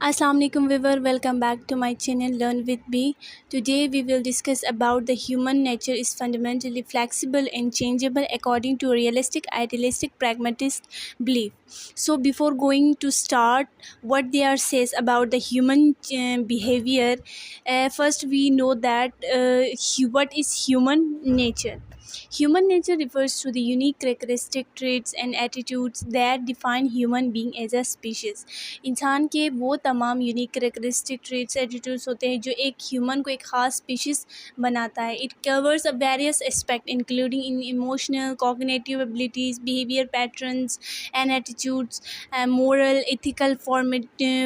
Assalamu alaikum viewer, welcome back to my channel Learn with Me. Today we will discuss about the human nature is fundamentally flexible and changeable according to realistic, idealistic, pragmatist belief. So before going to start what they are says about the human behavior, first we know that what is human nature. Human nature refers to the unique characteristic traits and attitudes that define human being as a species. انسان کے وہ تمام unique characteristic traits attitudes ہوتے ہیں جو ایک human کو ایک خاص اسپیشیز بناتا ہے. It covers various aspect including in emotional cognitive abilities behaviour patterns and attitudes moral ethical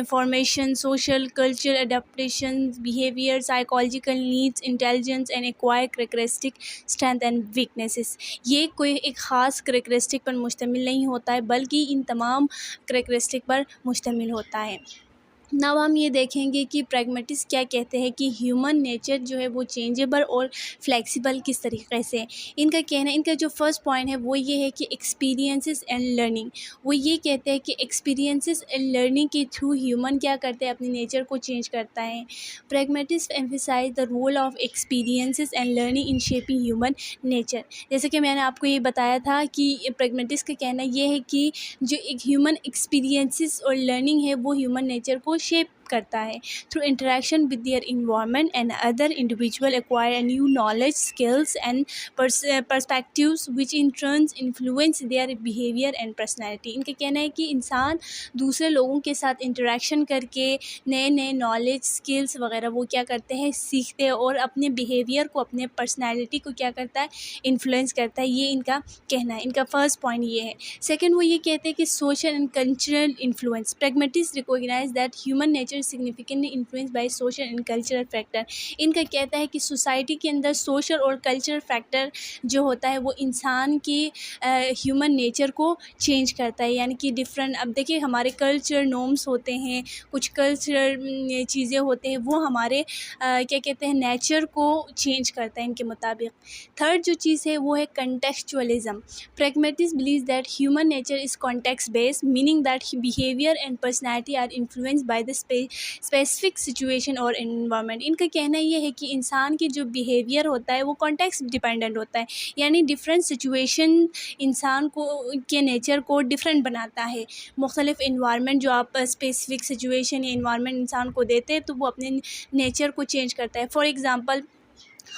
formation social culture adaptation behaviour psychological needs intelligence and acquire characteristic strength and weaknesses. یہ کوئی ایک خاص characteristic پر مشتمل نہیں ہوتا ہے بلکہ ان تمام کریکٹرسٹک پر مشتمل ہوتا ہے. ناو ہم یہ دیکھیں گے کہ پریگمیٹسٹ کیا کہتے ہیں کہ ہیومن نیچر جو ہے وہ چینجیبل اور فلیکسیبل کس طریقے سے. ان کا کہنا ان کا جو فرسٹ پوائنٹ ہے وہ یہ ہے کہ ایکسپیرینسز اینڈ لرننگ. وہ یہ کہتے ہیں کہ ایکسپیرینسز اینڈ لرننگ کے تھرو ہیومن کیا کرتے ہیں اپنی نیچر کو چینج کرتا ہے. Pragmatist emphasize the role of experiences and learning in shaping human nature. جیسے کہ میں نے آپ کو یہ بتایا تھا کہ پریگمیٹسٹ کا کہنا یہ ہے کہ جو ایک ہیومن ایکسپیرینسز اور لرننگ ہے وہ ہیومن نیچر کو شیپ کرتا ہے. Through interaction with their environment and other individual acquire new knowledge skills and perspectives which in turns influence their behaviour and personality. ان کا کہنا ہے کہ انسان دوسرے لوگوں کے ساتھ انٹریکشن کر کے نئے نئے نالج اسکلس وغیرہ وہ کیا کرتے ہیں سیکھتے ہیں اور اپنے بیہیویئر کو اپنے پرسنالٹی کو کیا کرتا ہے انفلوئنس کرتا ہے. یہ ان کا کہنا ہے. ان کا فرسٹ پوائنٹ یہ ہے. سیکنڈ وہ یہ کہتے ہیں کہ social and cultural influence. Pragmatist recognize that human nature significantly influenced by social and cultural factor. ان کا کہتا ہے کہ سوسائٹی کے اندر سوشل اور کلچرل فیکٹر جو ہوتا ہے وہ انسان کی ہیومن نیچر کو چینج کرتا ہے. یعنی کہ ڈفرینٹ اب دیکھیے ہمارے کلچر نورمس ہوتے ہیں کچھ کلچرل چیزیں ہوتے ہیں وہ ہمارے کیا کہتے ہیں نیچر کو چینج کرتا ہے ان کے مطابق. تھرڈ جو چیز ہے وہ ہے کنٹیکسچولیزم. پریگمیٹسٹ believes that human nature is context based meaning that behavior and personality are influenced by the specific situation اور انوائرمنٹ. ان کا کہنا یہ ہے کہ انسان کی جو بیہیویئر ہوتا ہے وہ کانٹیکسٹ ڈیپینڈنٹ ہوتا ہے. یعنی ڈفرینٹ سچویشن انسان کو کے نیچر کو ڈفرینٹ بناتا ہے. مختلف انوائرمنٹ جو آپ اسپیسیفک سچویشن یا انوائرمنٹ انسان کو دیتے ہیں تو وہ اپنے نیچر کو چینج کرتا ہے. فار ایگزامپل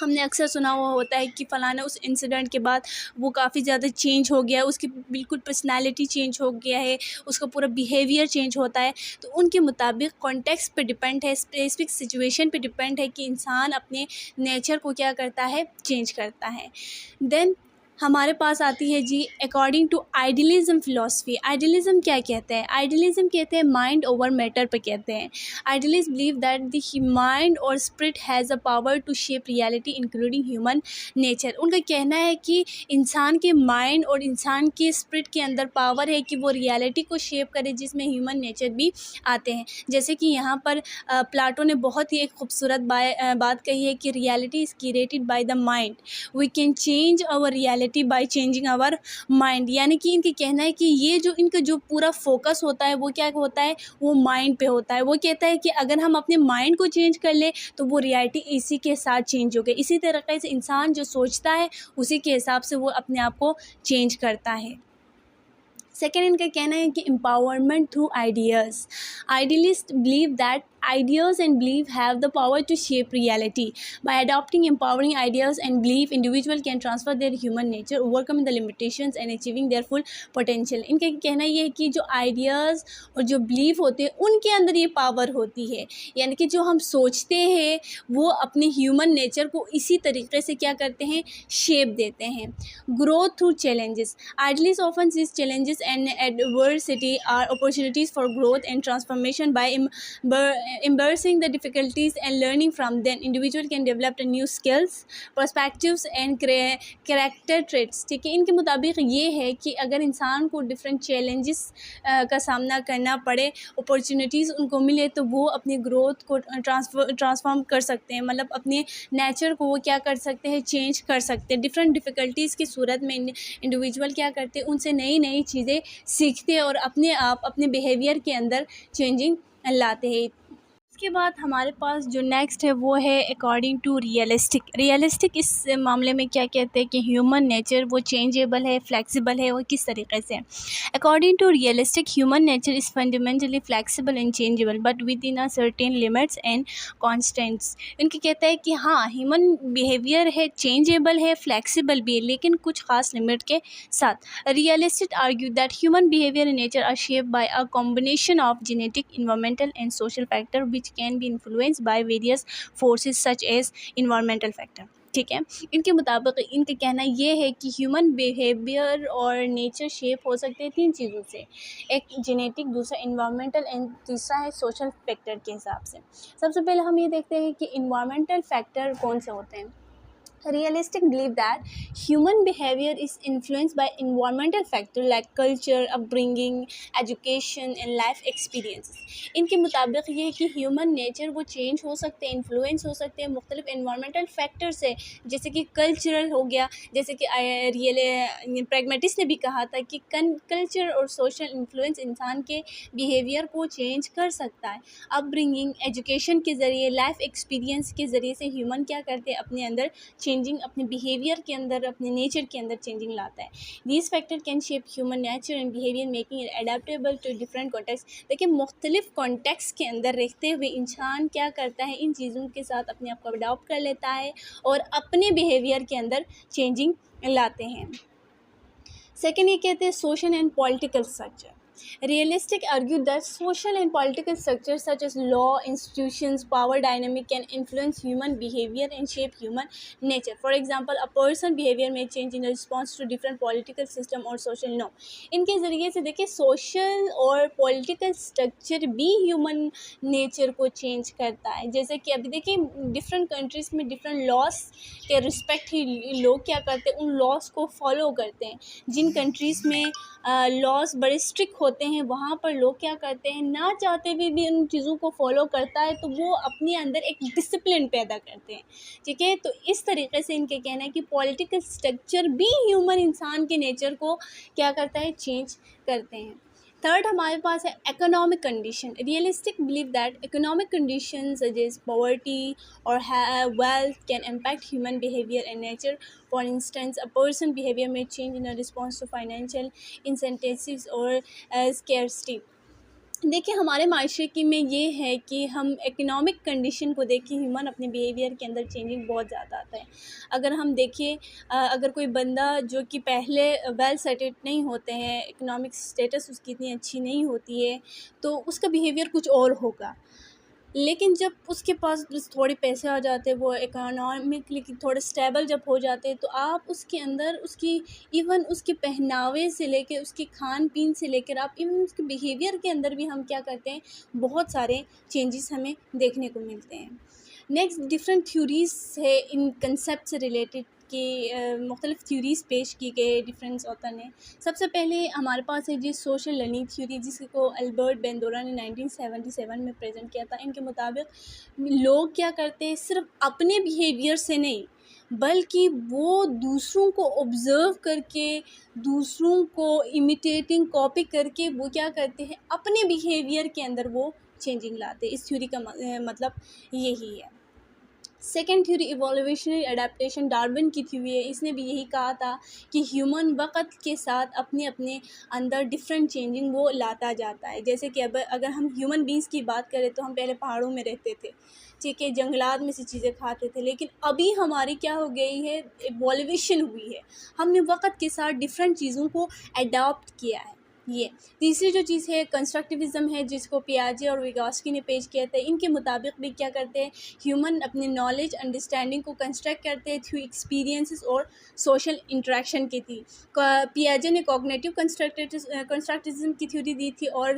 ہم نے اکثر سنا ہوا ہوتا ہے کہ فلانا اس انسیڈنٹ کے بعد وہ کافی زیادہ چینج ہو گیا ہے اس کی بالکل پرسنالٹی چینج ہو گیا ہے اس کا پورا بیہیویئر چینج ہوتا ہے. تو ان کے مطابق کانٹیکسٹ پہ ڈپینڈ ہے اسپیسیفک سچویشن پہ ڈپینڈ ہے کہ انسان اپنے نیچر کو کیا کرتا ہے چینج کرتا ہے. دین ہمارے پاس آتی ہے جی according to idealism philosophy. Idealism کیا کہتے ہیں؟ آئیڈیلزم کہتے ہیں مائنڈ اوور میٹر پہ کہتے ہیں. Idealist believe that the mind اور spirit has a power to shape reality including human nature. ان کا کہنا ہے کہ انسان کے مائنڈ اور انسان کے اسپرٹ کے اندر پاور ہے کہ وہ ریالٹی کو شیپ کرے جس میں ہیومن نیچر بھی آتے ہیں. جیسے کہ یہاں پر پلاٹو نے بہت ہی ایک خوبصورت بات کہی ہے کہ reality is created by the mind we can change our reality by changing our mind. یعنی کہ ان کا کہنا ہے کہ یہ جو ان کا جو پورا فوکس ہوتا ہے وہ کیا ہوتا ہے وہ مائنڈ پہ ہوتا ہے. وہ کہتا ہے کہ اگر ہم اپنے مائنڈ کو چینج کر لیں تو وہ ریالٹی اسی کے ساتھ چینج ہو گئی. اسی طریقے سے انسان جو سوچتا ہے اسی کے حساب سے وہ اپنے آپ کو چینج کرتا ہے. سیکنڈ ان کا کہنا ہے کہ empowerment through ideas. Idealist believe that ideas and belief have the power to shape reality. By adopting empowering ideas and belief, individual can transfer their human nature, overcoming the limitations and achieving their full potential. ان کا کہنا یہ ہے کہ جو ideas اور جو belief ہوتے ہیں ان کے اندر یہ پاور ہوتی ہے. یعنی کہ جو ہم سوچتے ہیں وہ اپنے ہیومن نیچر کو اسی طریقے سے کیا کرتے ہیں شیپ دیتے ہیں. growth through challenges. Idealists often see challenges and adversity are opportunities for growth and transformation. By embracing the difficulties and learning from them, individual can develop new skills, perspectives and character traits. ٹھیک ہے. ان کے مطابق یہ ہے کہ اگر انسان کو ڈفرینٹ چیلنجز کا سامنا کرنا پڑے اپرچونیٹیز ان کو ملے تو وہ اپنی گروتھ کو ٹرانسفارم کر سکتے ہیں. مطلب اپنے نیچر کو وہ کیا کر سکتے ہیں چینج کر سکتے ہیں. ڈفرینٹ ڈفیکلٹیز کی صورت میں انڈیویجول کیا کرتے ہیں ان سے نئی نئی چیزیں سیکھتے اور اپنے آپ اپنے بیہیویئر کے اندر چینجنگ لاتے ہیں. اس کے بعد ہمارے پاس جو نیکسٹ ہے وہ ہے اکارڈنگ ٹو ریئلسٹک اس معاملے میں کیا کہتے ہیں کہ ہیومن نیچر وہ چینجیبل ہے، فلیکسیبل ہے، اور کس طریقے سے. According to realistic human nature is fundamentally flexible and changeable but with in certain limits and constants. ان کی کہتا ہے کہ ہاں ہیومن بیہیویئر ہے، چینجیبل ہے، فلیکسیبل بھی ہے، لیکن کچھ خاص لمٹ کے ساتھ. Realist argue that human behaviour and nature are shaped by a combination of genetic, environmental and social factor which can be influenced by various forces such as environmental factor. ٹھیک ہے. ان کے مطابق ان کا کہنا یہ ہے کہ ہیومن بیہیویئر اور نیچر شیپ ہو سکتے ہیں 3 چیزوں سے. ایک جینیٹک، دوسرا انوائرمنٹل، اینڈ تیسرا ہے سوشل فیکٹر کے حساب سے. سب سے پہلے ہم یہ دیکھتے ہیں کہ انوائرمنٹل فیکٹر کون سے ہوتے ہیں. Realistic believe that human behavior is influenced by environmental factors like culture, upbringing, education and life experiences. ان کے مطابق یہ ہے کہ ہیومن نیچر وہ چینج ہو سکتے ہیں، انفلوئنس ہو سکتے ہیں مختلف انوائرمنٹل فیکٹر سے، جیسے کہ کلچرل ہو گیا، جیسے کہ پریگمیٹسٹ نے بھی کہا تھا کہ کلچر اور سوشل انفلوئنس انسان کے بیہیویئر کو چینج کر سکتا ہے. اپ برنگنگ، ایجوکیشن کے ذریعے، لائف ایکسپیرینس کے ذریعے سے ہیومن کیا کرتے ہیں اپنے اندر چینجنگ، اپنے بیہیویئر کے اندر، اپنے نیچر کے اندر چینجنگ لاتا ہے. These factor can shape human nature and behaviour making it adaptable to different context. دیکھیں مختلف کانٹیکسٹ کے اندر رہتے ہوئے انسان کیا کرتا ہے ان چیزوں کے ساتھ اپنے آپ کو اڈاپٹ کر لیتا ہے اور اپنے بیہیویئر کے اندر چینجنگ لاتے ہیں. سیکنڈ یہ کہتے ہیں social and political structure. Realistic argue that social and political structures such as law, institutions, power dynamic can influence human behavior and shape human nature. For example, a person behavior may change in response to different political system or social norm. ان کے ذریعے سے دیکھیں social اور political structure بھی human nature کو change کرتا ہے. جیسے کہ ابھی دیکھیں ڈفرینٹ کنٹریز میں ڈفرینٹ لاس کے رسپیکٹ ہی لوگ کیا کرتے ہیں، ان لاس کو فالو کرتے ہیں. جن کنٹریز میں لاس بڑے اسٹرکٹ ہوتے ہیں وہاں پر لوگ کیا کرتے ہیں، نہ چاہتے ہوئے بھی ان چیزوں کو فالو کرتا ہے تو وہ اپنے اندر ایک ڈسپلن پیدا کرتے ہیں. ٹھیک ہے. تو اس طریقے سے ان کے کہنا ہے کہ پولیٹیکل اسٹرکچر بھی ہیومن انسان کے نیچر کو کیا کرتا ہے، چینج کرتے ہیں. تھرڈ ہمارے پاس ہے economic condition. Realistic believe that economic condition such as poverty اور wealth can impact human behavior and nature. For instance, a person behavior may change in a response to financial incentives or scarcity. دیکھیں ہمارے معاشرے کی میں یہ ہے کہ ہم اکنامک کنڈیشن کو دیکھ کے ہیومن اپنے بیہیویئر کے اندر چینجنگ بہت زیادہ آتا ہے. اگر ہم دیکھیں اگر کوئی بندہ جو کہ پہلے ویل سیٹلڈ نہیں ہوتے ہیں، اکنامک اسٹیٹس اس کی اتنی اچھی نہیں ہوتی ہے، تو اس کا بیہیویئر کچھ اور ہوگا. لیکن جب اس کے پاس تھوڑے پیسے آ جاتے ہیں، وہ اکنامکلی تھوڑے اسٹیبل جب ہو جاتے ہیں، تو آپ اس کے اندر اس کی ایون اس کے پہناوے سے لے کے اس کے کھان پین سے لے کر آپ ایون اس کے بیہیویئر کے اندر بھی ہم کیا کرتے ہیں، بہت سارے چینجز ہمیں دیکھنے کو ملتے ہیں. نیکسٹ ڈفرینٹ تھیوریز ہے ان کنسیپٹ سے ریلیٹڈ کہ مختلف تھیوریز پیش کی گئے ڈفرینس آتھر نے. سب سے پہلے ہمارے پاس ہے جی سوشل لرننگ تھیوری، جس کو البرٹ بندورا نے 1977 میں پریزنٹ کیا تھا. ان کے مطابق لوگ کیا کرتے ہیں، صرف اپنے بیہیویئر سے نہیں بلکہ وہ دوسروں کو آبزرو کر کے، دوسروں کو امیٹیٹنگ کاپی کر کے وہ کیا کرتے ہیں، اپنے بیہیویئر کے اندر وہ چینجنگ لاتے. اس تھیوری کا مطلب یہی ہے. سیکنڈ تھیوری ایوالویشنری اڈیپٹیشن، ڈارون کی تھیوری ہے. اس نے بھی یہی کہا تھا کہ ہیومن وقت کے ساتھ اپنے اندر ڈفرینٹ چینجنگ وہ لاتا جاتا ہے. جیسے کہ اب اگر ہم ہیومن بینگس کی بات کریں تو ہم پہلے پہاڑوں میں رہتے تھے، ٹھیک ہے، جنگلات میں سے چیزیں کھاتے تھے، لیکن ابھی ہماری کیا ہو گئی ہے، ایوالویشن ہوئی ہے. ہم نے وقت کے ساتھ ڈفرینٹ چیزوں کو اڈاپٹ کیا ہے. یہ تیسری جو چیز ہے کنسٹرکٹیوزم ہے، جس کو پیاجے اور ویگاسکی نے پیش کیا تھا. ان کے مطابق بھی کیا کرتے ہیں، ہیومن اپنے نالج انڈرسٹینڈنگ کو کنسٹرکٹ کرتے ہیں تھرو ایکسپیرینسز اور سوشل انٹریکشن کی تھی. پیاجے نے کوگنیٹیو کنسٹرکٹیوزم کی تھیوری دی تھی اور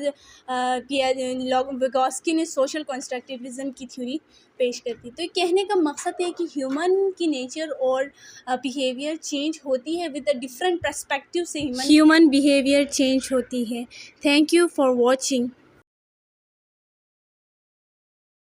ویگاسکی نے سوشل کنسٹرکٹیوزم کی تھیوری پیش کرتی. تو یہ کہنے کا مقصد ہے کہ ہیومن کی نیچر اور بیہیویئر چینج ہوتی ہے ود اے ڈفرینٹ پرسپیکٹیو سے ہیومن بیہیویئر چینج ہوتی ہے. Thank you for watching.